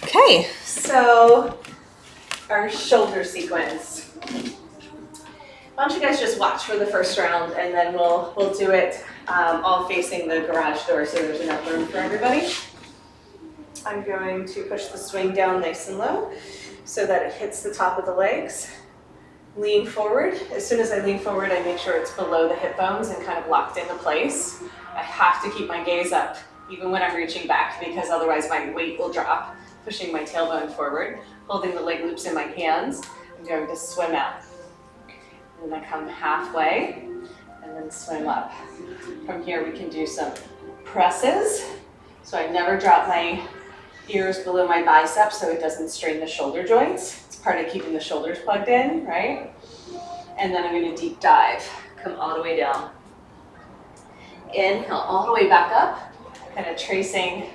Okay, so our shoulder sequence. Why don't you guys just watch for the first round, and then we'll do it all facing the garage door so there's enough room for everybody. I'm going to push the swing down nice and low so that it hits the top of the legs. Lean forward. As soon as I lean forward, I make sure it's below the hip bones and kind of locked into place. I have to keep my gaze up even when I'm reaching back, because otherwise my weight will drop. Pushing my tailbone forward, holding the leg loops in my hands. I'm going to swim out. And then I come halfway and then swim up. From here we can do some presses. So I never drop my ears below my biceps so it doesn't strain the shoulder joints. It's part of keeping the shoulders plugged in, right? And then I'm going to deep dive. Come all the way down. Inhale all the way back up, kind of tracing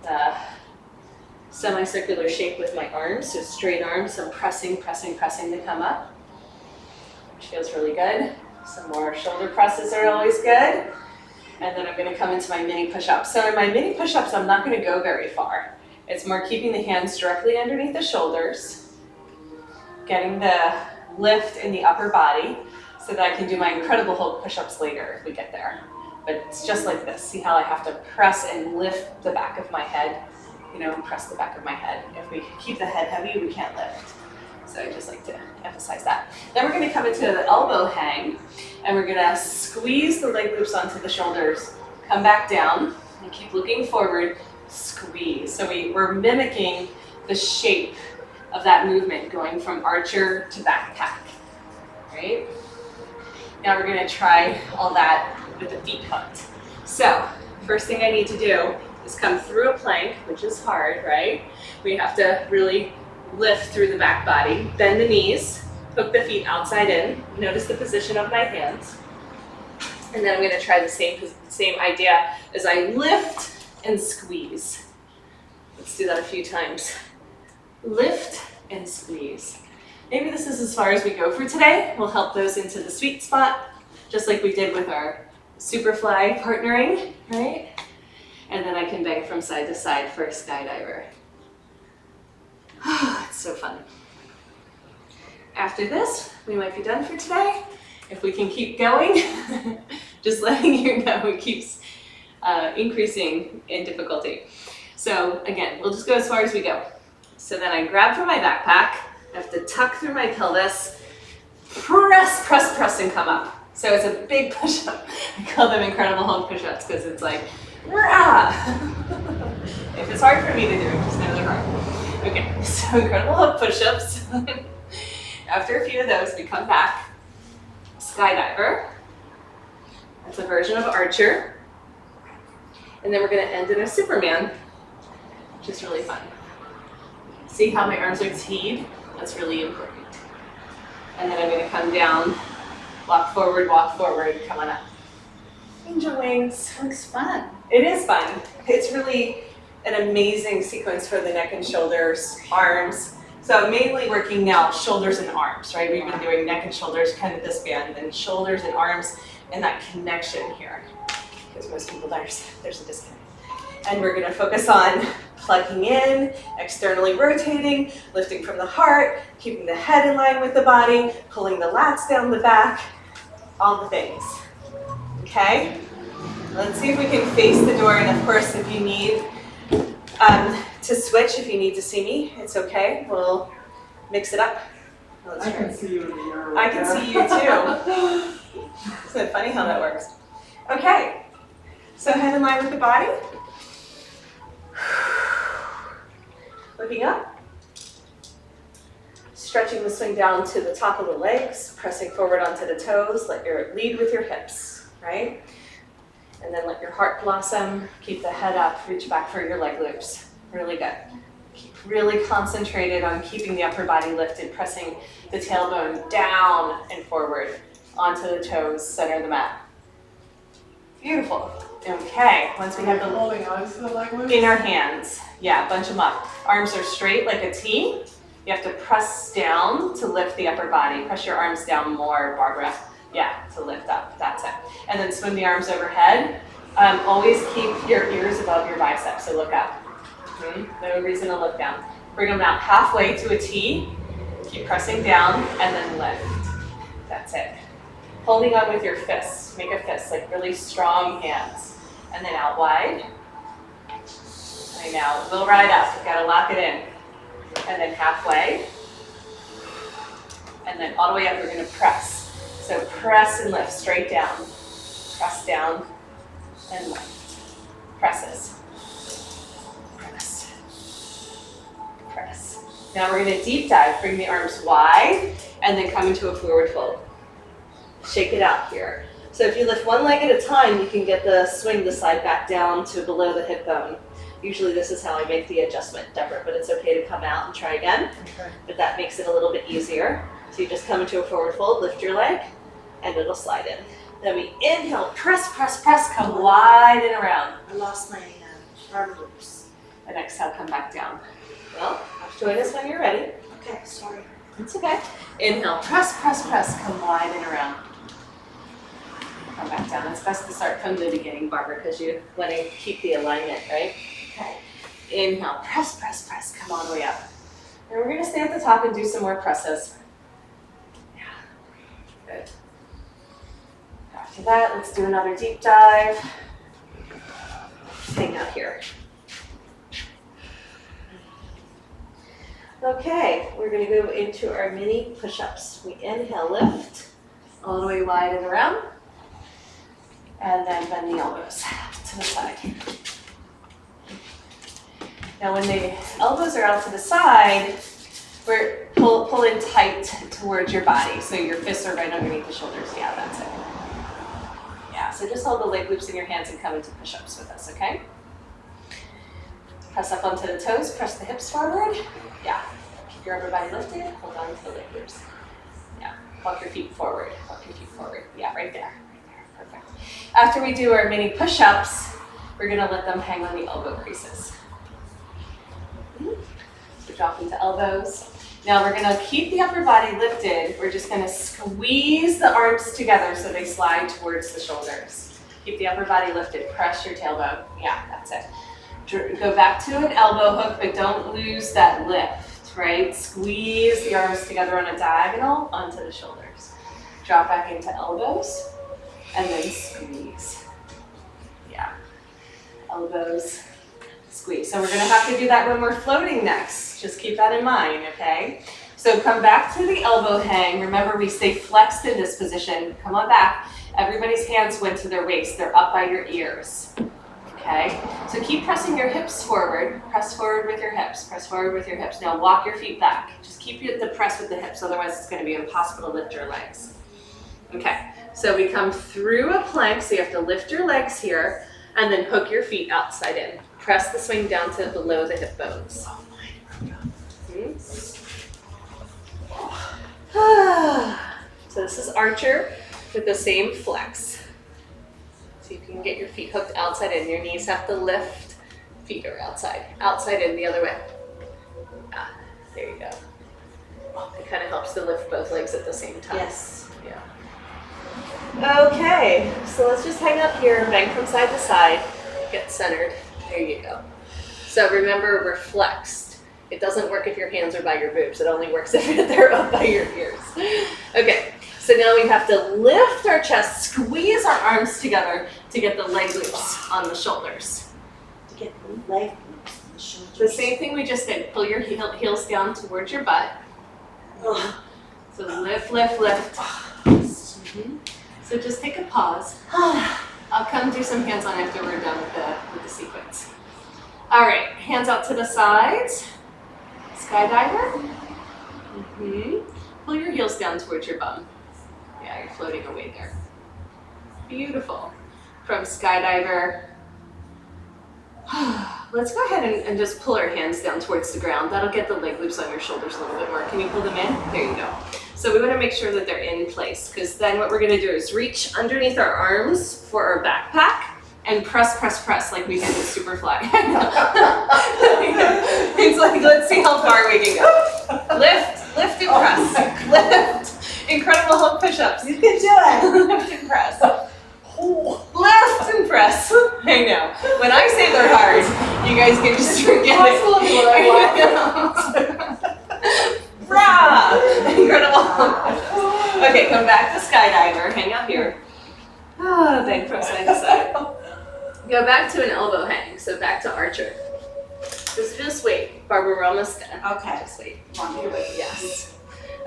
the semicircular shape with my arms, so straight arms, some pressing to come up, which feels really good. Some more shoulder presses are always good. And then I'm going to come into my mini push-ups. So in my mini push-ups, I'm not going to go very far. It's more keeping the hands directly underneath the shoulders, getting the lift in the upper body so that I can do my incredible Hulk push-ups later if we get there. But it's just like this. See how I have to press and lift the back of my head? Press the back of my head. If we keep the head heavy, we can't lift. So I just like to emphasize that. Then we're going to come into the elbow hang, and we're going to squeeze the leg loops onto the shoulders, come back down, and keep looking forward, squeeze. So we're mimicking the shape of that movement, going from archer to backpack, right? Now we're going to try all that with the feet hooked. So first thing I need to do is come through a plank, which is hard, right? We have to really lift through the back body, bend the knees, hook the feet outside in, notice the position of my hands, and then I'm going to try the same idea as I lift and squeeze. Let's do that a few times. Lift and squeeze. Maybe this is as far as we go for today. We'll help those into the sweet spot, just like we did with our Superfly partnering, right? And then I can bang from side to side for a skydiver. It's so fun. After this, we might be done for today. If we can keep going, just letting you know it keeps increasing in difficulty. So again, we'll just go as far as we go. So then I grab for my backpack, I have to tuck through my pelvis, press, and come up. So it's a big push-up. I call them Incredible Hulk push-ups because it's like, rah! If it's hard for me to do, just know they're hard. Okay, so Incredible Hulk push-ups. After a few of those, we come back. Skydiver. That's a version of archer. And then we're going to end in a Superman, which is really fun. See how my arms are teed? That's really important. And then I'm going to come down, walk forward, come on up. Angel wings. Looks fun. It is fun. It's really an amazing sequence for the neck and shoulders, arms. So mainly working now shoulders and arms, right? We've been doing neck and shoulders, kind of this band, then shoulders and arms, and that connection here. Because most people, there's a disconnect. And we're going to focus on plugging in, externally rotating, lifting from the heart, keeping the head in line with the body, pulling the lats down the back, all the things. Okay? Let's see if we can face the door, and of course, if you need to switch, if you need to see me, it's okay. We'll mix it up. I can see you in the mirror. I can see you too. Isn't it funny how that works? Okay, so head in line with the body. Looking up. Stretching the swing down to the top of the legs, pressing forward onto the toes. Lead with your hips, right? And then let your heart blossom. Keep the head up, reach back for your leg loops. Really good. Keep really concentrated on keeping the upper body lifted, pressing the tailbone down and forward onto the toes, center the mat. Beautiful. Okay, once we have the holding on to the leg loops? In our hands. Yeah, bunch them up. Arms are straight like a T. You have to press down to lift the upper body. Press your arms down more, Barbara. Yeah, to lift up. That's it. And then swing the arms overhead. Always keep your ears above your biceps, so look up. No reason to look down. Bring them out halfway to a T. Keep pressing down and then lift. That's it. Holding on with your fists. Make a fist, like really strong hands. And then out wide. And now we'll ride up. We've got to lock it in. And then halfway. And then all the way up, we're going to press. So press and lift, straight down. Press down and lift. Presses. Press. Press. Now we're going to deep dive. Bring the arms wide and then come into a forward fold. Shake it out here. So if you lift one leg at a time, you can get the swing to slide back down to below the hip bone. Usually this is how I make the adjustment, Deborah, but it's okay to come out and try again. Okay. But that makes it a little bit easier. So you just come into a forward fold, lift your leg, and it'll slide in. Then we inhale, press, press, press, come wide and around. I lost my arm loops. And exhale, come back down. Well, join us when you're ready. Okay, sorry. It's okay. Inhale, press, press, press, come wide and around. Come back down. It's best to start from the beginning, Barbara, because you want to keep the alignment, right? Okay. Inhale, press, press, press, come all the way up. And we're going to stay at the top and do some more presses. Yeah, good. After that, let's do another deep dive. Hang out here. Okay, we're going to go into our mini push-ups. We inhale, lift, all the way wide and around. And then bend the elbows to the side. Now when the elbows are out to the side, we're pull in tight towards your body. So your fists are right underneath the shoulders. Yeah, that's it. Yeah, so just hold the leg loops in your hands and come into push-ups with us, okay? Press up onto the toes, press the hips forward. Yeah, keep your upper body lifted, hold on to the leg loops. Yeah, walk your feet forward, walk your feet forward. Yeah, right there. Perfect. After we do our mini push-ups, we're going to let them hang on the elbow creases. So drop into elbows. Now we're going to keep the upper body lifted. We're just going to squeeze the arms together so they slide towards the shoulders. Keep the upper body lifted. Press your tailbone. Yeah, that's it. Go back to an elbow hook, but don't lose that lift, right? Squeeze the arms together on a diagonal onto the shoulders. Drop back into elbows. And then squeeze. Yeah. Elbows, squeeze. So we're going to have to do that when we're floating next. Just keep that in mind, okay? So come back to the elbow hang. Remember, we stay flexed in this position. Come on back. Everybody's hands went to their waist. They're up by your ears. Okay? So keep pressing your hips forward. Press forward with your hips. Press forward with your hips. Now walk your feet back. Just keep the press with the hips. Otherwise, it's going to be impossible to lift your legs. Okay. So we come through a plank, so you have to lift your legs here, and then hook your feet outside in. Press the swing down to below the hip bones. So this is archer with the same flex. So you can get your feet hooked outside in. Your knees have to lift. Feet are outside. Outside in, the other way. Ah, there you go. It kind of helps to lift both legs at the same time. Yes. Yeah. Okay, so let's just hang up here and bang from side to side. Get centered. There you go. So remember, we're flexed. It doesn't work if your hands are by your boobs. It only works if they're up by your ears. Okay, so now we have to lift our chest, squeeze our arms together to get the leg loops on the shoulders. To get the leg loops on the shoulders. The same thing we just did. Pull your heels down towards your butt. So lift, lift, lift. So just take a pause. I'll come do some hands-on after we're done with the sequence. All right, hands out to the sides. Skydiver. Pull your heels down towards your bum. Yeah, you're floating away there. Beautiful. From skydiver. Let's go ahead and just pull our hands down towards the ground. That'll get the leg loops on your shoulders a little bit more. Can you pull them in? There you go. So we want to make sure that they're in place, because then what we're going to do is reach underneath our arms for our backpack and press, press, press like we did with Superfly. It's like, let's see how far we can go. Lift, lift and press. Lift. Incredible Hulk push-ups. You can do it. Lift and press. Lift and press. I know. When I say they're hard, you guys can just forget it. Just wait, Barbara, we're almost done. Okay. Just wait. Want me to wait? Yes.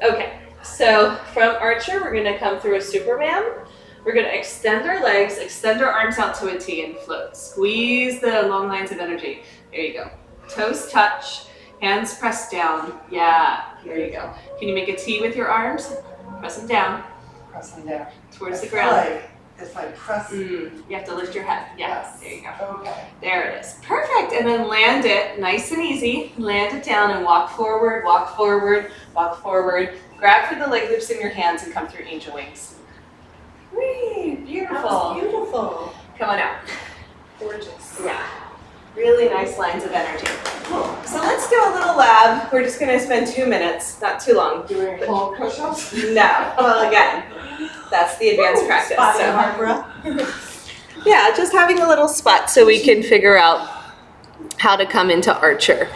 Okay, so from Archer, we're gonna come through a Superman. We're gonna extend our legs, extend our arms out to a T and float. Squeeze the long lines of energy. There you go. Toes touch, hands press down. Yeah, here you go. Can you make a T with your arms? Press them down Pressing down. towards the I feel ground. like it's like pressing. You have to lift your head. Yeah, Yes. there you go. Okay. There it is. Perfect. And then land it nice and easy. Land it down and walk forward, walk forward, walk forward. Grab for the leg loops in your hands and come through angel wings. Whee! That Beautiful. was beautiful. Come on out. Gorgeous. Yeah. Really nice lines of energy. So let's do a little lab. We're just going to spend 2 minutes, not too long. Doing whole push-ups? No. Well, again, that's the advanced practice. Spotty So. Barbara. Yeah, just having a little spot so we can figure out how to come into Archer.